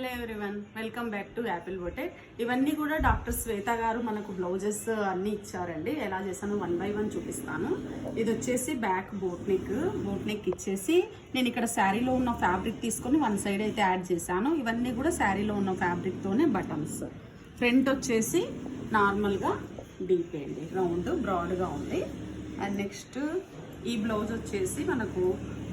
Hello everyone, welcome back to Apple boutique. ఇవన్నీ కూడా doctor శ్వేత గారు మనకు బ్లౌజెస్ అన్నీ ఇచ్చారండి. ఎలా చేశాను 1 by 1 చూపిస్తాను. ఇది వచ్చేసి బ్యాక్ బోట్ నెక్ ఇచ్చేసి నేను ఇక్కడ శారీలో ఉన్న ఫ్యాబ్రిక్ తీసుకొని 1 సైడ్ అయితే యాడ్ చేశాను. ఇవన్నీ కూడా శారీలో ఉన్న ఫ్యాబ్రిక్తోనే బటన్స్. ఫ్రంట్ వచ్చేసి నార్మల్గా డీప్ అండి, రౌండ్ బ్రాడ్గా ఉంది. అండ్ నెక్స్ట్ ఈ బ్లౌజ్ వచ్చేసి మనకు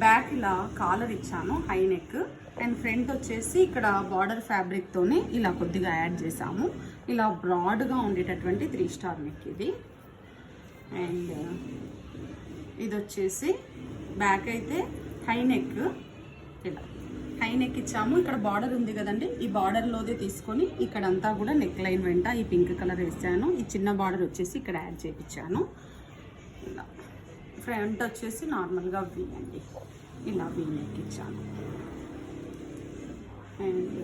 బ్యాక్ ఇలా కాలర్ ఇచ్చాను, హై నెక్. అండ్ ఫ్రంట్ వచ్చేసి ఇక్కడ బార్డర్ ఫ్యాబ్రిక్తోనే ఇలా కొద్దిగా యాడ్ చేసాము. ఇలా బ్రాడ్గా ఉండేటటువంటి 3 స్టార్ నెక్ ఇది. అండ్ ఇది వచ్చేసి బ్యాక్ అయితే హై నెక్, ఇలా హై నెక్ ఇచ్చాము. ఇక్కడ బార్డర్ ఉంది కదండి, ఈ బార్డర్లోదే తీసుకొని ఇక్కడంతా కూడా నెక్ లైన్ వెంట ఈ పింక్ కలర్ వేసాను. ఈ చిన్న బార్డర్ వచ్చేసి ఇక్కడ యాడ్ చేయించాను. ఇలా ఫ్రంట్ వచ్చేసి నార్మల్గా వీ అండి, ఇలా వీ నెక్ ఇచ్చాను. అండ్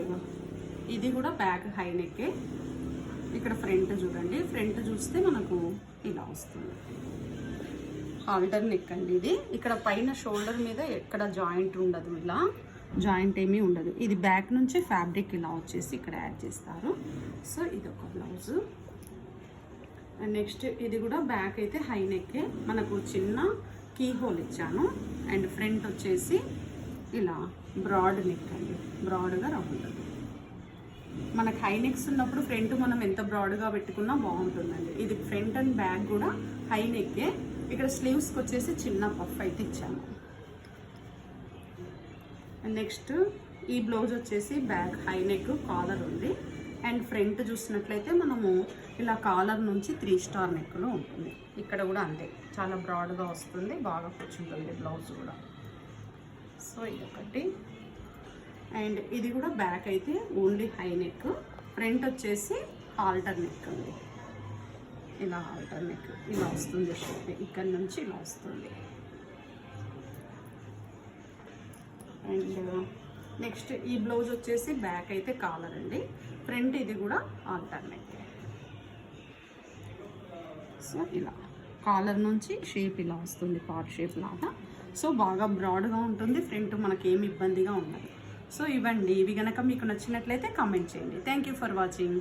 ఇది కూడా బ్యాక్ హై నెక్కే. ఇక్కడ ఫ్రంట్ చూడండి, ఫ్రంట్ చూస్తే మనకు ఇలా వస్తుంది, హాల్టర్ నెక్ అండి ఇది. ఇక్కడ పైన షోల్డర్ మీద ఎక్కడ జాయింట్ ఉండదు, ఇలా జాయింట్ ఏమీ ఉండదు. ఇది బ్యాక్ నుంచి ఫ్యాబ్రిక్ ఇలా వచ్చేసి ఇక్కడ యాడ్ చేస్తారు. సో ఇది ఒక బ్లౌజు. అండ్ నెక్స్ట్ ఇది కూడా బ్యాక్ అయితే హై నెక్కే, మనకు చిన్న కీ హోల్ ఇచ్చాను. అండ్ ఫ్రంట్ వచ్చేసి ఇలా బ్రాడ్ నెక్ అండి, బ్రాడ్గా రౌండ్. మనకు హై నెక్స్ ఉన్నప్పుడు ఫ్రంట్ మనం ఎంత బ్రాడ్గా పెట్టుకున్నా బాగుంటుందండి. ఇది ఫ్రంట్ అండ్ బ్యాక్ కూడా హై నెక్కే. ఇక్కడ స్లీవ్స్కి వచ్చేసి చిన్న పఫ్ అయితే ఇచ్చాను. అండ్ నెక్స్ట్ ఈ బ్లౌజ్ వచ్చేసి బ్యాక్ హై నెక్, కాలర్ ఉంది. అండ్ ఫ్రంట్ చూసినట్లయితే మనము ఇలా కాలర్ నుంచి 3 స్టార్ నెక్లో ఉంటుంది. ఇక్కడ కూడా అంతే, చాలా బ్రాడ్గా వస్తుంది, బాగా కూర్చుంటుంది బ్లౌజ్ కూడా. సో ఇదొకటి. అండ్ ఇది కూడా బ్యాక్ అయితే ఓన్లీ హై నెక్, ఫ్రంట్ వచ్చేసి హాల్టర్ నెక్ అండి. ఇలా హాల్టర్ నెక్ ఇలా వస్తుంది షేప్, ఇక్కడ నుంచి ఇలా వస్తుంది. అండ్ నెక్స్ట్ ఈ బ్లౌజ్ వచ్చేసి బ్యాక్ అయితే కాలర్ అండి, ఫ్రంట్ ఇది కూడా హాల్టర్ నెక్. సో ఇలా కాలర్ నుంచి షేప్ ఇలా వస్తుంది, పాట్ షేప్ లాగా. సో బాగా బ్రాడ్గా ఉంటుంది, ఫ్రంట్ మనకి ఏమి ఇబ్బందిగా ఉండదు. సో ఇవ్వండి, ఇవి కనుక మీకు నచ్చినట్లయితే కామెంట్ చేయండి. Thank you for watching.